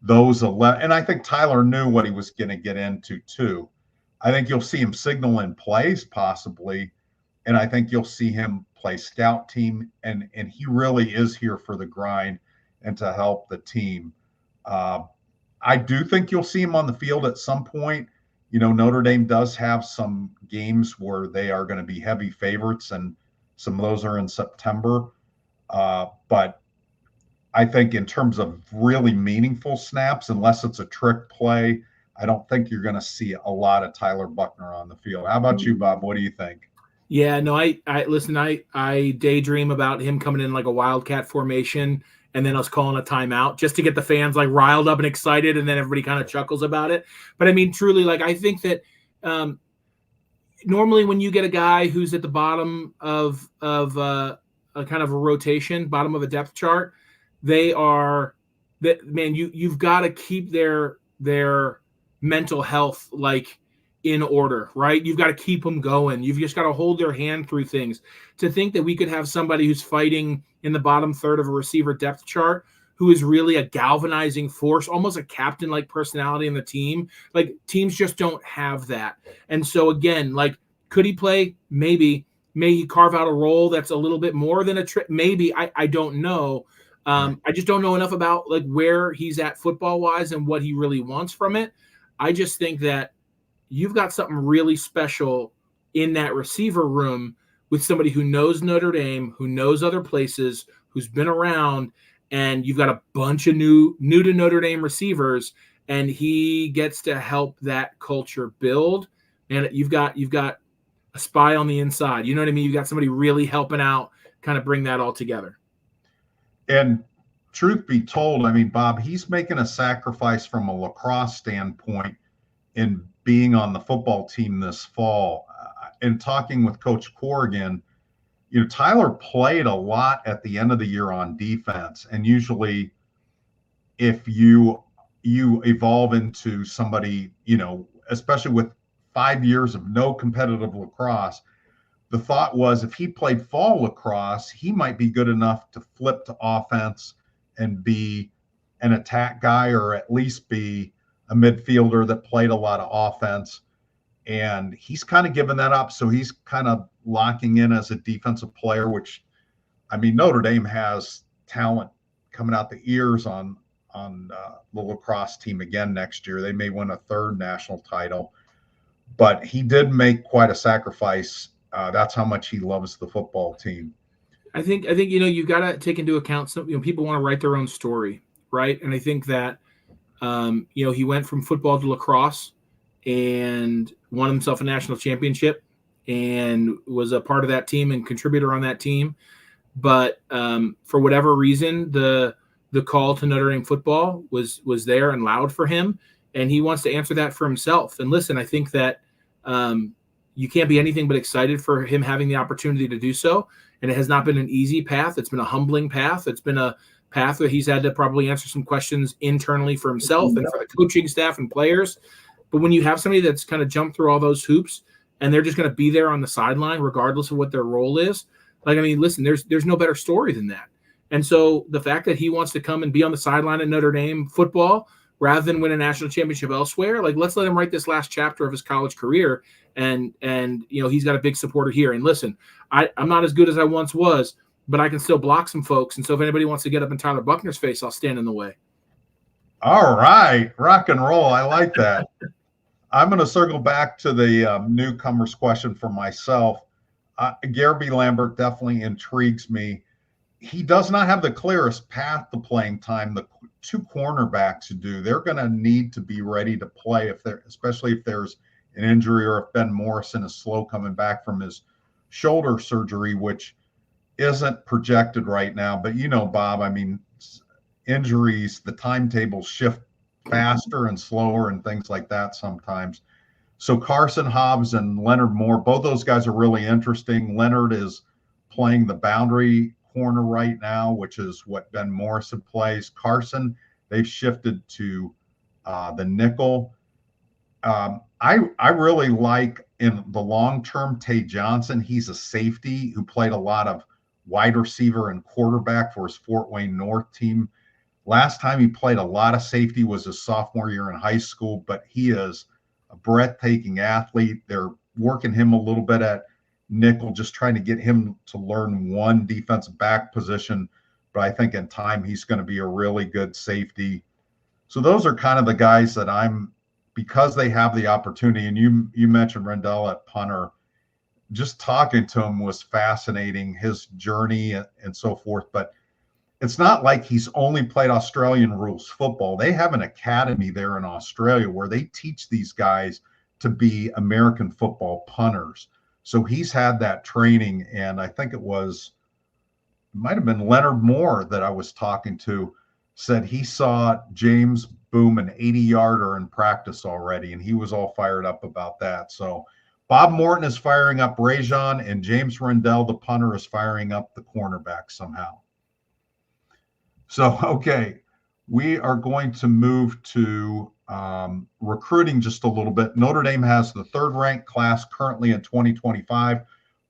A: those 11, and I think Tyler knew what he was going to get into too. I think you'll see him signal in plays possibly, and I think you'll see him play scout team, and he really is here for the grind and to help the team. I do think you'll see him on the field at some point. You know, Notre Dame does have some games where they are going to be heavy favorites, and some of those are in September. But I think in terms of really meaningful snaps, unless it's a trick play, I don't think you're going to see a lot of Tyler Buckner on the field. How about you, Bob? What do you think?
B: Yeah, no, I listen, I daydream about him coming in like a wildcat formation and then us calling a timeout just to get the fans like riled up and excited, and then everybody kind of chuckles about it. But I mean, truly, like I think that normally when you get a guy who's at the bottom of a kind of a rotation, bottom of a depth chart, they are that man. You've got to keep their mental health like in order, right? You've got to keep them going. You've just got to hold their hand through things. To think that we could have somebody who's fighting in the bottom third of a receiver depth chart who is really a galvanizing force, almost a captain-like personality in the team. Like teams just don't have that. And so again, like, could he play? Maybe. May he carve out a role that's a little bit more than a trip? Maybe. I don't know. I just don't know enough about like where he's at football-wise and what he really wants from it. I just think that you've got something really special in that receiver room with somebody who knows Notre Dame, who knows other places, who's been around, and you've got a bunch of new to Notre Dame receivers, and he gets to help that culture build. And you've got a spy on the inside. You know what I mean? You've got somebody really helping out, kind of bring that all together.
A: And truth be told, I mean, Bob, he's making a sacrifice from a lacrosse standpoint in being on the football team this fall. And talking with Coach Coogan, you know, Tyler played a lot at the end of the year on defense. And usually if you evolve into somebody, you know, especially with 5 years of no competitive lacrosse, the thought was if he played fall lacrosse, he might be good enough to flip to offense and be an attack guy, or at least be a midfielder that played a lot of offense. And he's kind of given that up. So he's kind of locking in as a defensive player, which, I mean, Notre Dame has talent coming out the ears on the lacrosse team again next year. They may win a 3rd national title, but he did make quite a sacrifice. That's how much he loves the football team.
B: I think, you know, you've got to take into account some, you know, people want to write their own story, right? And I think that, you know, he went from football to lacrosse and won himself a national championship and was a part of that team and contributor on that team. But for whatever reason, the call to Notre Dame football was there and loud for him, and he wants to answer that for himself. And listen, I think that you can't be anything but excited for him having the opportunity to do so. And it has not been an easy path. It's been a humbling path. It's been a path where he's had to probably answer some questions internally for himself and for the coaching staff and players. But when you have somebody that's kind of jumped through all those hoops and they're just going to be there on the sideline, regardless of what their role is, like, I mean, listen, there's no better story than that. And so the fact that he wants to come and be on the sideline at Notre Dame football rather than win a national championship elsewhere, like, let's let him write this last chapter of his college career. And you know, he's got a big supporter here. And listen, I'm not as good as I once was, but I can still block some folks. And so if anybody wants to get up in Tyler Buckner's face, I'll stand in the way.
A: All right. Rock and roll. I like that. I'm going to circle back to the newcomers question for myself. Garby Lambert definitely intrigues me. He does not have the clearest path to playing time. The 2 cornerbacks do. They're going to need to be ready to play, especially if there's an injury or if Ben Morrison is slow coming back from his shoulder surgery, which isn't projected right now. But Bob, I mean, injuries, the timetables shift faster and slower and things like that sometimes. So Carson Hobbs and Leonard Moore, both those guys are really interesting. Leonard is playing the boundary corner right now, which is what Ben Morrison plays. Carson, they've shifted to the nickel. I really like in the long term Tay Johnson. He's a safety who played a lot of wide receiver and quarterback for his Fort Wayne North team. Last time he played a lot of safety was his sophomore year in high school, but he is a breathtaking athlete. They're working him a little bit at nickel, just trying to get him to learn one defensive back position. But I think in time he's going to be a really good safety. So those are kind of the guys that because they have the opportunity. And you mentioned Rendell at punter. Just talking to him was fascinating, his journey and so forth. But it's not like he's only played Australian rules football. They have an academy there in Australia where they teach these guys to be American football punters. So he's had that training. And I think it might have been Leonard Moore that I was talking to, said he saw James boom an 80-yarder in practice already, and he was all fired up about that. So Bob Morton is firing up Rajon, and James Rendell, the punter, is firing up the cornerback somehow. So, okay, we are going to move to recruiting just a little bit. Notre Dame has the third-ranked class currently in 2025,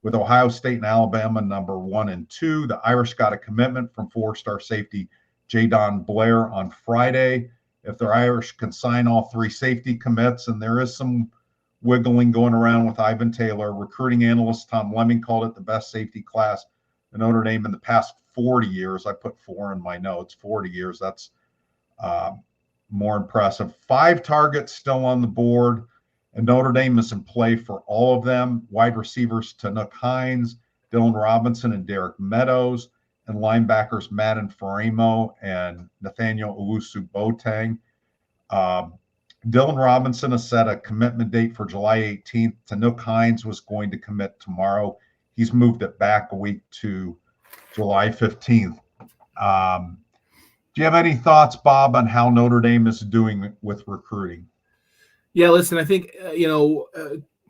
A: with Ohio State and Alabama number 1 and 2. The Irish got a commitment from four-star safety Jadon Blair on Friday. If the Irish can sign all 3 safety commits, and there is some wiggling going around with Ivan Taylor, recruiting analyst Tom Lemming called it the best safety class in Notre Dame in the past 40 years. I put 4 in my notes, 40 years. That's more impressive. 5 targets still on the board, and Notre Dame is in play for all of them. Wide receivers Tanook Hines, Dylan Robinson, and Derek Meadows, and linebackers Madden Farimo and Nathaniel Owusu-Boateng. Dylan Robinson has set a commitment date for July 18th. Tanook Hines was going to commit tomorrow. He's moved it back a week to July 15th. Do you have any thoughts, Bob, on how Notre Dame is doing with recruiting?
B: Yeah, listen, I think, a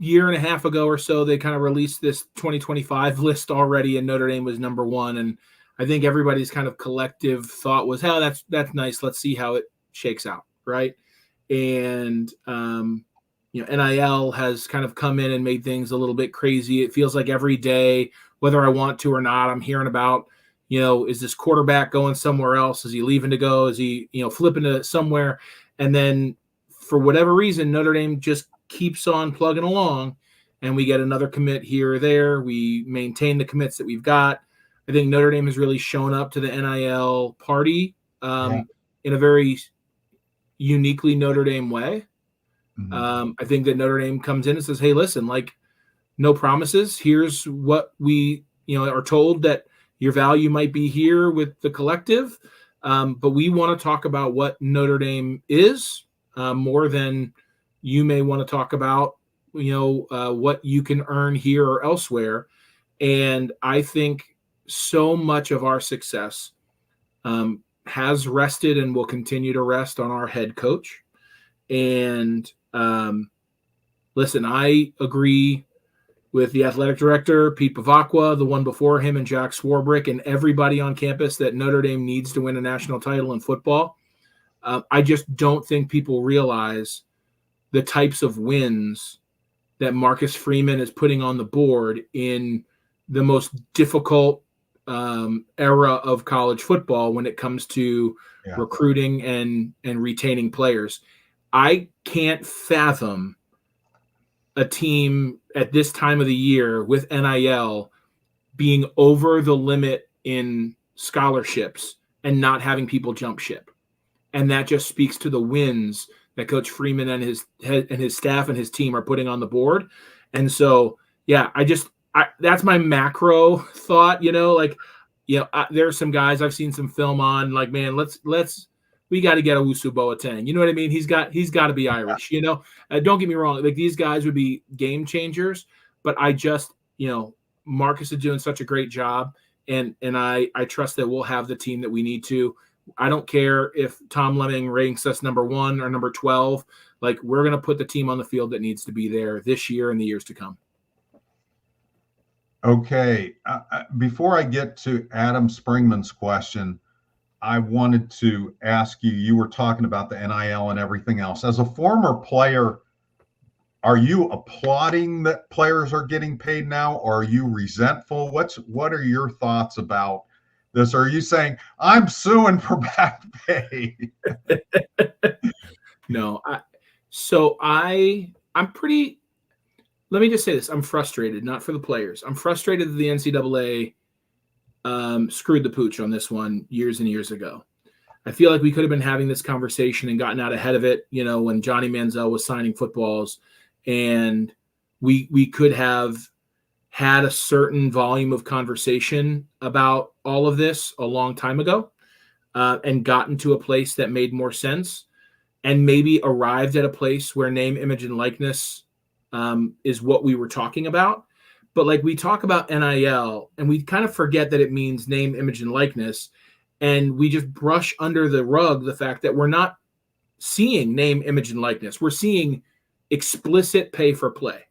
B: year and a half ago or so, they kind of released this 2025 list already, and Notre Dame was number 1. And I think everybody's kind of collective thought was, that's nice. Let's see how it shakes out, right? And, NIL has kind of come in and made things a little bit crazy. It feels like every day, whether I want to or not, I'm hearing about, is this quarterback going somewhere else? Is he leaving to go? Is he, flipping to somewhere? And then for whatever reason, Notre Dame just keeps on plugging along, and we get another commit here or there. We maintain the commits that we've got. I think Notre Dame has really shown up to the NIL party in a very uniquely Notre Dame way. Mm-hmm. I think that Notre Dame comes in and says, hey, listen, no promises. Here's what we, are told that your value might be here with the collective. But we want to talk about what Notre Dame is more than you may want to talk about, what you can earn here or elsewhere. And I think so much of our success has rested and will continue to rest on our head coach. And listen, I agree with the athletic director, Pete Bavacqua, the one before him, and Jack Swarbrick, and everybody on campus that Notre Dame needs to win a national title in football. I just don't think people realize the types of wins that Marcus Freeman is putting on the board in the most difficult era of college football when it comes to recruiting and retaining players. I can't fathom a team at this time of the year with NIL being over the limit in scholarships and not having people jump ship. And that just speaks to the wins that Coach Freeman and his staff and his team are putting on the board. And so, that's my macro thought, there's some guys I've seen some film on, man, we got to get Owusu-Boateng. You know what I mean? He's got to be Irish, don't get me wrong. These guys would be game changers, but I just, Marcus is doing such a great job, and I trust that we'll have the team that we need to. I don't care if Tom Lemming ranks us number 1 or number 12. Like, we're going to put the team on the field that needs to be there this year and the years to come.
A: Okay. Before I get to Adam Springman's question, I wanted to ask you, you were talking about the NIL and everything else. As a former player, are you applauding that players are getting paid now, or are you resentful? What are your thoughts about this? Are you saying I'm suing for back pay?
B: No, I'm pretty. Let me just say this: I'm frustrated, not for the players. I'm frustrated that the NCAA screwed the pooch on this one years and years ago. I feel like we could have been having this conversation and gotten out ahead of it, when Johnny Manziel was signing footballs, and we could have had a certain volume of conversation about all of this a long time ago, and gotten to a place that made more sense, and maybe arrived at a place where name, image, and likeness is what we were talking about. But like, we talk about NIL and we kind of forget that it means name, image, and likeness. And we just brush under the rug the fact that we're not seeing name, image, and likeness. We're seeing explicit pay for play.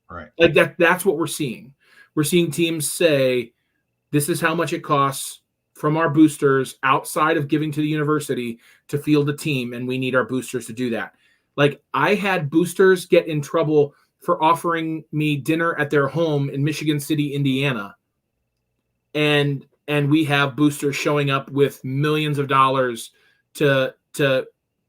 A: Right.
B: Like that's what we're seeing. We're seeing teams say, this is how much it costs from our boosters outside of giving to the university to field a team. And we need our boosters to do that. Like, I had boosters get in trouble for offering me dinner at their home in Michigan City, Indiana. And we have boosters showing up with millions of dollars to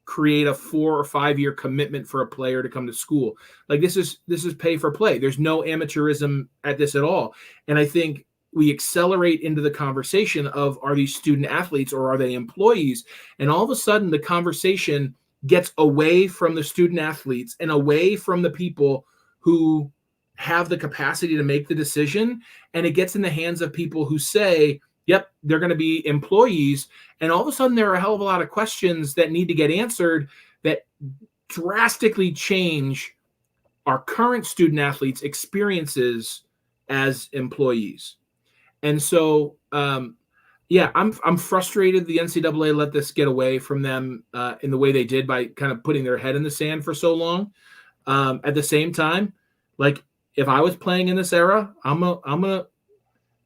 B: create a 4 or 5 year commitment for a player to come to school. Like, this is pay for play. There's no amateurism at this at all. And I think we accelerate into the conversation of, are these student athletes or are they employees? And all of a sudden the conversation gets away from the student athletes and away from the people who have the capacity to make the decision. And it gets in the hands of people who say, yep, they're going to be employees. And all of a sudden there are a hell of a lot of questions that need to get answered that drastically change our current student athletes' experiences as employees. And so, I'm frustrated the NCAA let this get away from them in the way they did by kind of putting their head in the sand for so long. At the same time, like, if I was playing in this era, I'm gonna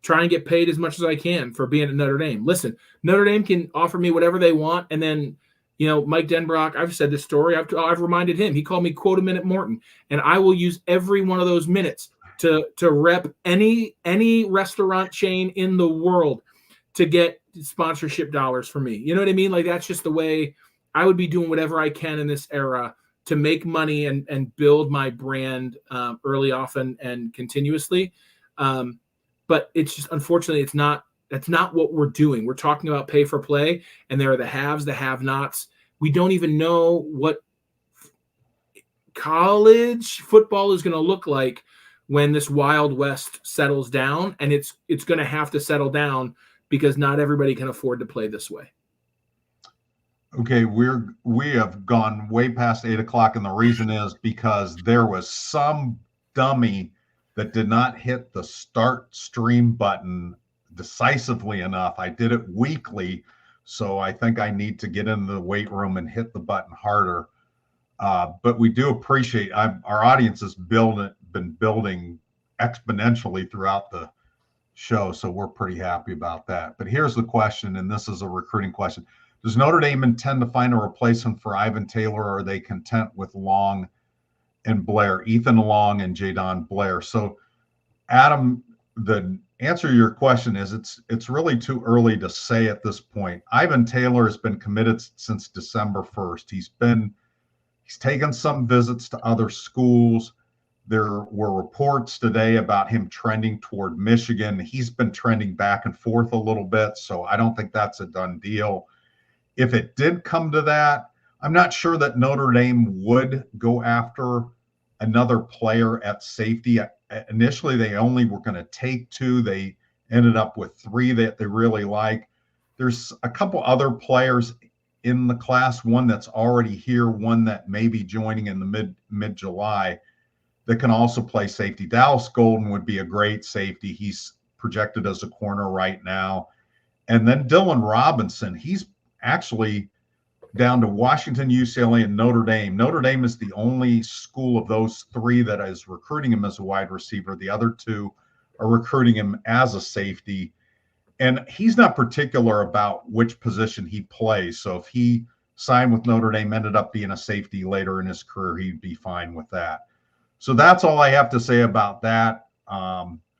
B: try and get paid as much as I can for being at Notre Dame. Listen, Notre Dame can offer me whatever they want, and then Mike Denbrock, I've said this story, I've reminded him, he called me quote a minute Morton, and I will use every one of those minutes to rep any restaurant chain in the world to get sponsorship dollars for me. You know what I mean? Like, that's just the way I would be doing whatever I can in this era to make money and build my brand early, often, and continuously. But it's just, unfortunately, that's not what we're doing. We're talking about pay for play, and there are the haves, the have-nots. We don't even know what college football is going to look like when this Wild West settles down, and it's going to have to settle down because not everybody can afford to play this way.
A: Okay, we have gone way past 8 o'clock, and the reason is because there was some dummy that did not hit the start stream button decisively enough. I did it weekly, so I think I need to get into the weight room and hit the button harder. But we do appreciate our audience has been building exponentially throughout the show, so we're pretty happy about that. But here's the question, and this is a recruiting question. Does Notre Dame intend to find a replacement for Ivan Taylor, or are they content with Long and Blair, Ethan Long and Jadon Blair? So, Adam, the answer to your question is it's really too early to say at this point. Ivan Taylor has been committed since December 1st. He's taken some visits to other schools. There were reports today about him trending toward Michigan. He's been trending back and forth a little bit, so I don't think that's a done deal. If it did come to that, I'm not sure that Notre Dame would go after another player at safety. Initially, they only were going to take 2. They ended up with 3 that they really like. There's a couple other players in the class, one that's already here, one that may be joining in the mid-July, that can also play safety. Dallas Golden would be a great safety. He's projected as a corner right now. And then Dylan Robinson, he's actually down to Washington, UCLA, and Notre Dame. Notre Dame is the only school of those three that is recruiting him as a wide receiver. The other two are recruiting him as a safety. And he's not particular about which position he plays. So if he signed with Notre Dame, ended up being a safety later in his career, he'd be fine with that. So that's all I have to say about that.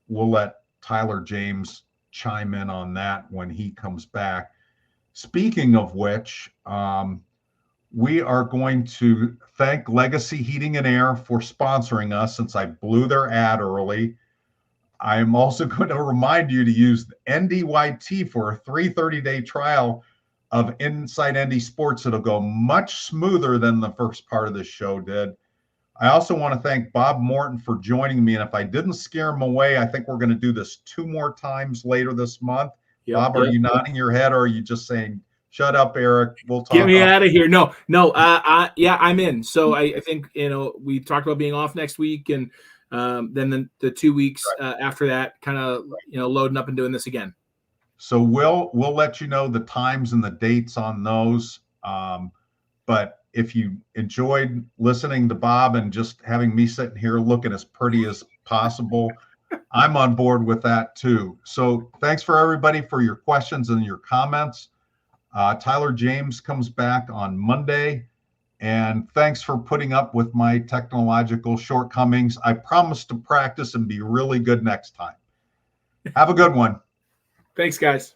A: We'll let Tyler James chime in on that when he comes back. Speaking of which, we are going to thank Legacy Heating and Air for sponsoring us since I blew their ad early. I am also going to remind you to use NDYT for a 330-day trial of Inside ND Sports. It'll go much smoother than the first part of this show did. I also want to thank Bob Morton for joining me. And if I didn't scare him away, I think we're going to do this 2 more times later this month. Yep, Bob, are you nodding your head, or are you just saying, shut up, Eric, we'll talk?
B: Get me out of here. No. Yeah, I'm in. So I think, we talked about being off next week, and then the 2 weeks after that, kind of, loading up and doing this again.
A: So we'll let you know the times and the dates on those. But if you enjoyed listening to Bob and just having me sitting here looking as pretty as possible, I'm on board with that too. So thanks for everybody for your questions and your comments. Tyler James comes back on Monday. And thanks for putting up with my technological shortcomings. I promise to practice and be really good next time. Have a good one.
B: Thanks, guys.